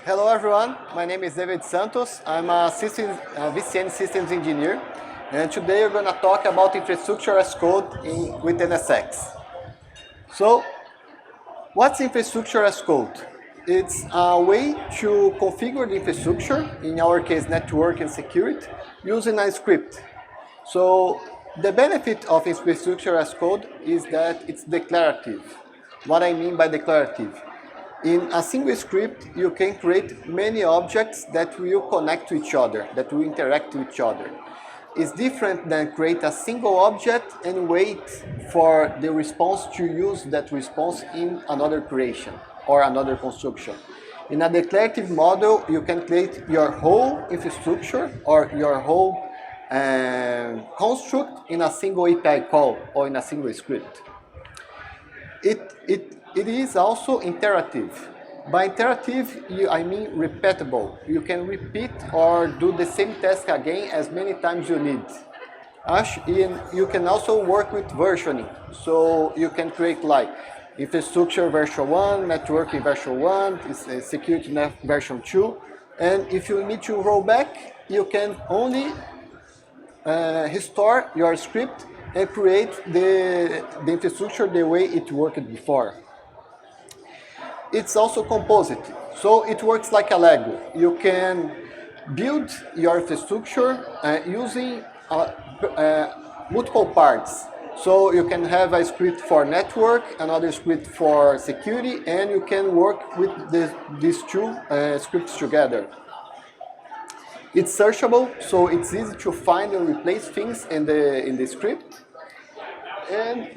Hello everyone, my name is David Santos. I'm a VCN systems engineer, and today we're going to talk about infrastructure as code with NSX. So, what's infrastructure as code? It's a way to configure the infrastructure, in our case network and security, using a script. So, the benefit of infrastructure as code is that it's declarative. What I mean by declarative? In a single script, you can create many objects that will connect to each other, that will interact with each other. It's different than create a single object and wait for the response to use that response in another creation or another construction. In a declarative model, you can create your whole infrastructure or your whole construct in a single API call or in a single script. It is also iterative. By iterative, I mean repeatable. You can repeat or do the same task again as many times you need. And you can also work with versioning. So you can create like infrastructure version 1, networking version 1, security version 2. And if you need to roll back, you can only restore your script and create the infrastructure the way it worked before. It's also composite, so it works like a Lego. You can build your infrastructure using multiple parts. So you can have a script for network, another script for security, and you can work with these two scripts together. It's searchable, so it's easy to find and replace things in the script. And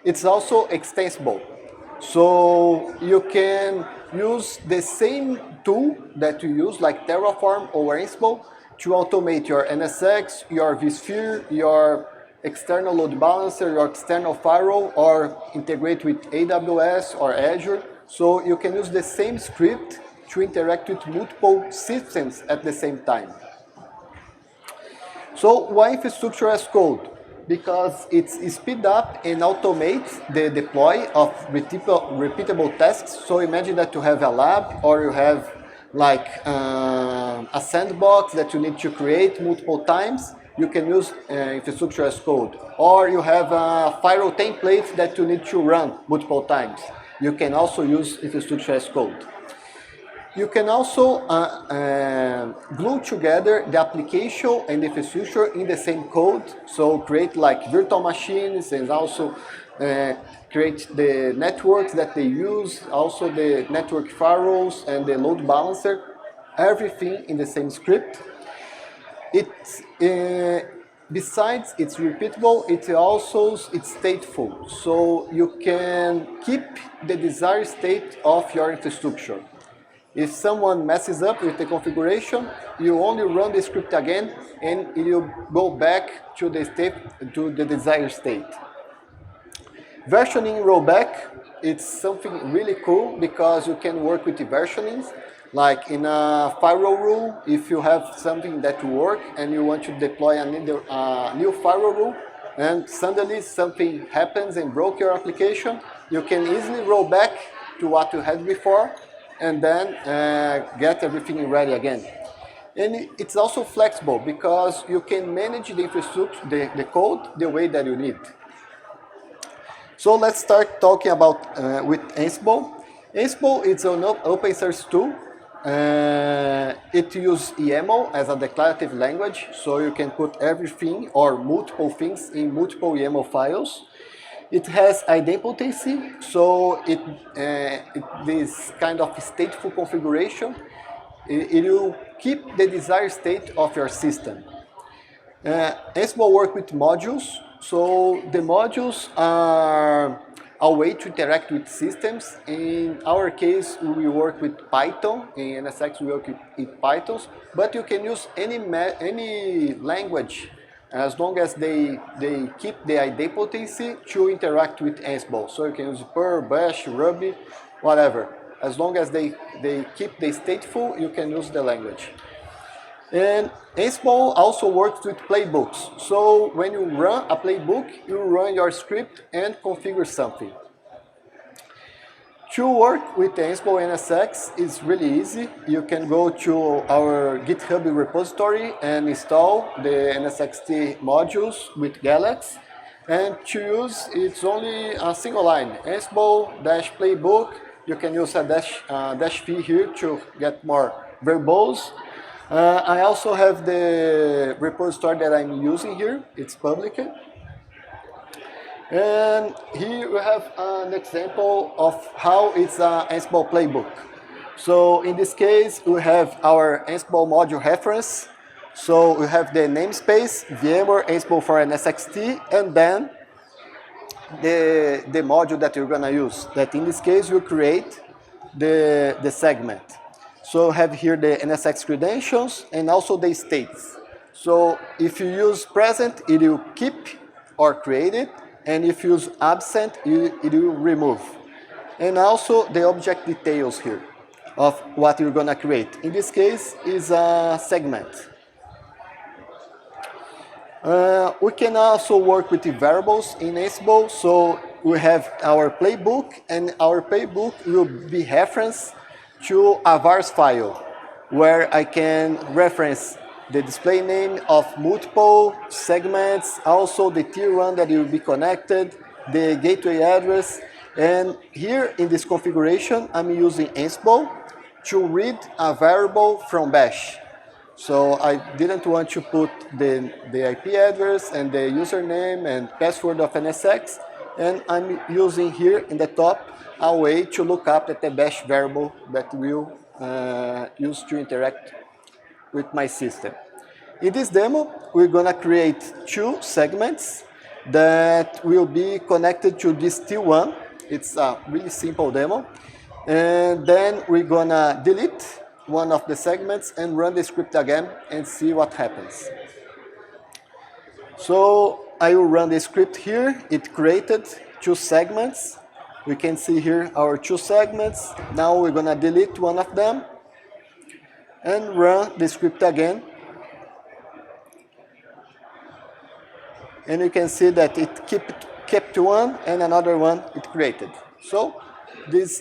it's also extensible. So you can use the same tool that you use, like Terraform or Ansible, to automate your NSX, your vSphere, your external load balancer, your external firewall, or integrate with AWS or Azure. So you can use the same script to interact with multiple systems at the same time. So why infrastructure as code? Because it's speed up and automate the deploy of repeatable tasks. So imagine that you have a lab or you have like a sandbox that you need to create multiple times. You can use infrastructure as code. Or you have a firewall template that you need to run multiple times. You can also use infrastructure as code. You can also glue together the application and the infrastructure in the same code. So create like virtual machines and also create the networks that they use, also the network firewalls and the load balancer, everything in the same script. Besides it's repeatable, it's stateful. So you can keep the desired state of your infrastructure. If someone messes up with the configuration, you only run the script again and you go back to the desired state. Versioning rollback, it's something really cool because you can work with the versionings. Like in a firewall rule, if you have something that works and you want to deploy a new firewall rule and suddenly something happens and broke your application, you can easily roll back to what you had before and then get everything ready again. And it's also flexible because you can manage the infrastructure, the code, the way that you need. So let's start talking about with Ansible. Ansible is an open source tool. It uses YAML as a declarative language, so you can put everything or multiple things in multiple YAML files. It has idempotency, so this kind of stateful configuration, it will keep the desired state of your system. Ansible works with modules, so the modules are a way to interact with systems. In our case, we work with Python. In NSX, we work with Python, but you can use any language as long as they keep the idempotency to interact with Ansible. So you can use Perl, Bash, Ruby, whatever. As long as they keep the stateful, you can use the language. And Ansible also works with playbooks. So when you run a playbook, you run your script and configure something. To work with Ansible NSX is really easy. You can go to our GitHub repository and install the NSXT modules with Galaxy. And to use, it's only a single line, Ansible-playbook. You can use a dash p here to get more verbose. I also have the repository that I'm using here. It's public. And here we have an example of how it's an Ansible playbook. So in this case, we have our Ansible module reference. So we have the namespace, vMware Ansible for NSXT, and then the module that you're gonna use. That in this case will create the segment. So we have here the NSX credentials and also the states. So if you use present, it will keep or create it. And if you use absent, it will remove. And also the object details here of what you're gonna create. In this case is a segment. We can also work with the variables in Ansible. So we have our playbook, and our playbook will be referenced to a vars file where I can reference the display name of multiple segments, also the tier 1 that will be connected, the gateway address, and here in this configuration I'm using Ansible to read a variable from bash. So I didn't want to put the IP address and the username and password of NSX, and I'm using here in the top a way to look up at the bash variable that will use to interact with my system. In this demo, we're gonna create two segments that will be connected to this T1. It's a really simple demo. And then we're gonna delete one of the segments and run the script again and see what happens. So I will run the script here. It created two segments. We can see here our two segments. Now we're gonna delete one of them and run the script again. And you can see that it kept one and another one it created. So this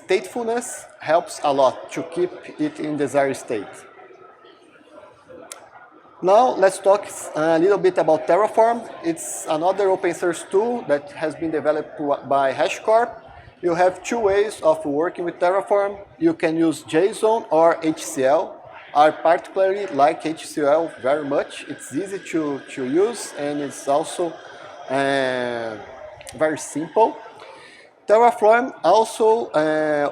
statefulness helps a lot to keep it in desired state. Now let's talk a little bit about Terraform. It's another open source tool that has been developed by HashiCorp. You have two ways of working with Terraform. You can use JSON or HCL. I particularly like HCL very much. It's easy to use and it's also very simple. Terraform also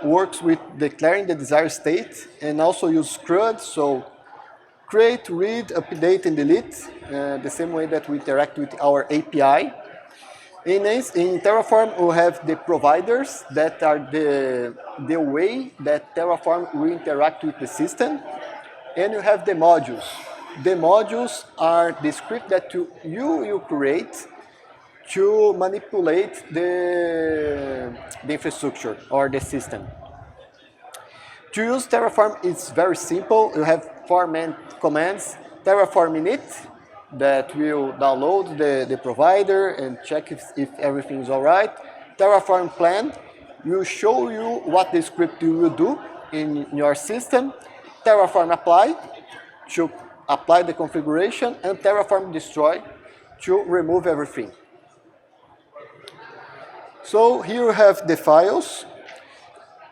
works with declaring the desired state and also use CRUD, so create, read, update, and delete, the same way that we interact with our API. In Terraform, we have the providers that are the way that Terraform will interact with the system. And you have the modules. The modules are the script that you create to manipulate the infrastructure or the system. To use Terraform, it's very simple. You have four main commands. Terraform init, that will download the provider and check if everything is all right. Terraform plan will show you what the script will do in your system. Terraform apply to apply the configuration, and Terraform destroy to remove everything. So here we have the files.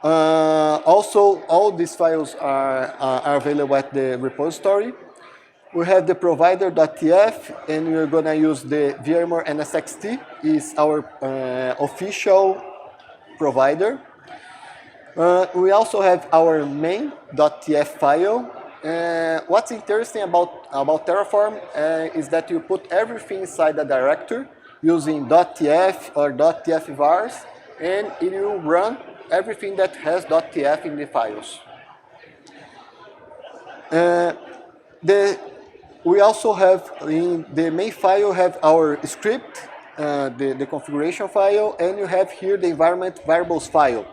Also, all these files are available at the repository. We have the provider.tf, and we're gonna use the vMware NSXT, is our official provider. We also have our main.tf file. What's interesting about Terraform is that you put everything inside the directory using .tf or .tf vars, and it will run everything that has .tf in the files. We also have in the main file have our script, the configuration file, and you have here the environment variables file,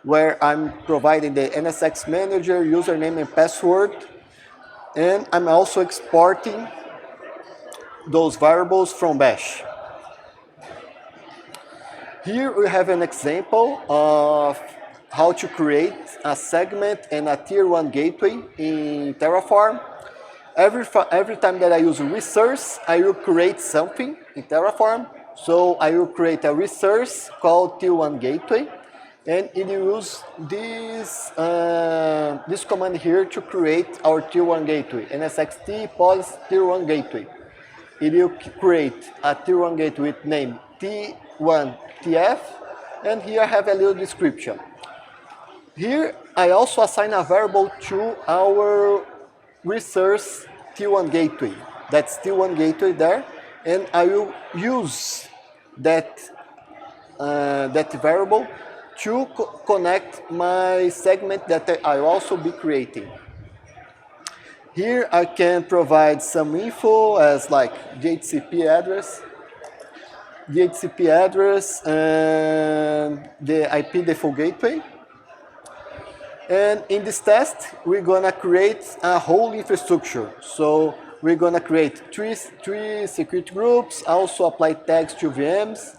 where I'm providing the NSX manager, username and password, and I'm also exporting those variables from bash. Here we have an example of how to create a segment and a tier 1 gateway in Terraform. Every time that I use a resource, I will create something in Terraform. So I will create a resource called tier 1 gateway, and it will use this command here to create our tier 1 gateway, NSX policy tier 1 gateway. It will create a tier 1 gateway with name T1TF, and here I have a little description. Here I also assign a variable to our resource T1 gateway. That's T1 gateway there, and I will use that variable to connect my segment that I will also be creating. Here I can provide some info as like DHCP address, and the IP default gateway. And in this test, we're gonna create a whole infrastructure. So we're gonna create three security groups, also apply tags to VMs,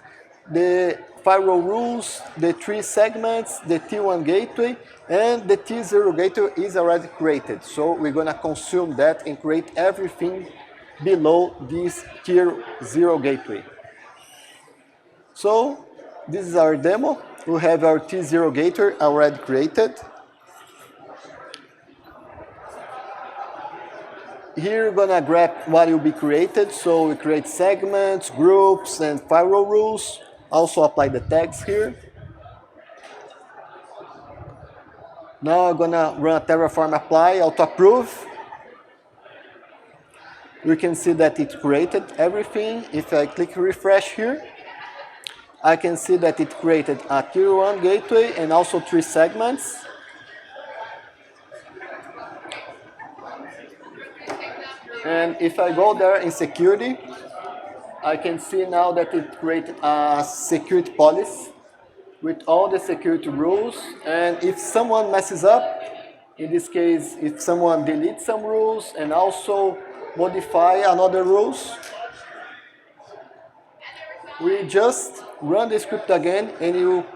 the firewall rules, the 3 segments, the T1 gateway, and the T0 gateway is already created. So we're gonna consume that and create everything below this tier 0 gateway. So this is our demo. We have our T0 gateway already created. Here we're gonna grab what will be created. So we create segments, groups, and firewall rules. Also apply the tags here. Now I'm gonna run a Terraform apply, auto approve. We can see that it created everything. If I click refresh here, I can see that it created a tier 1 gateway and also 3 segments. And if I go there in security, I can see now that it created a security policy with all the security rules. And if someone messes up, in this case, if someone deletes some rules and also modify another rules, we just run the script again and it will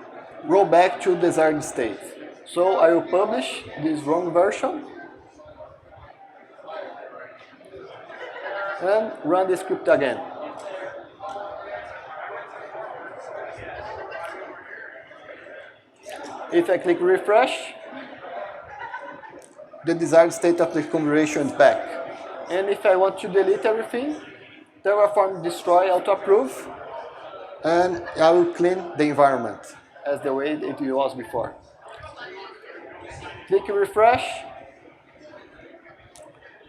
roll back to desired state. So I will publish this wrong version and run the script again. If I click refresh, the desired state of the configuration is back. And if I want to delete everything, Terraform destroy auto approve, and I will clean the environment as the way it was before. Click refresh,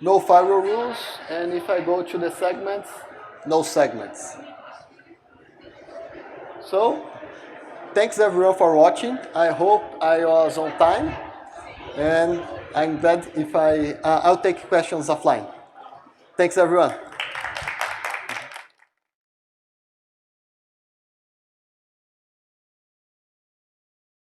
no firewall rules, and if I go to the segments, no segments. So, thanks everyone for watching. I hope I was on time, and I'm glad if I'll take questions offline. Thanks everyone.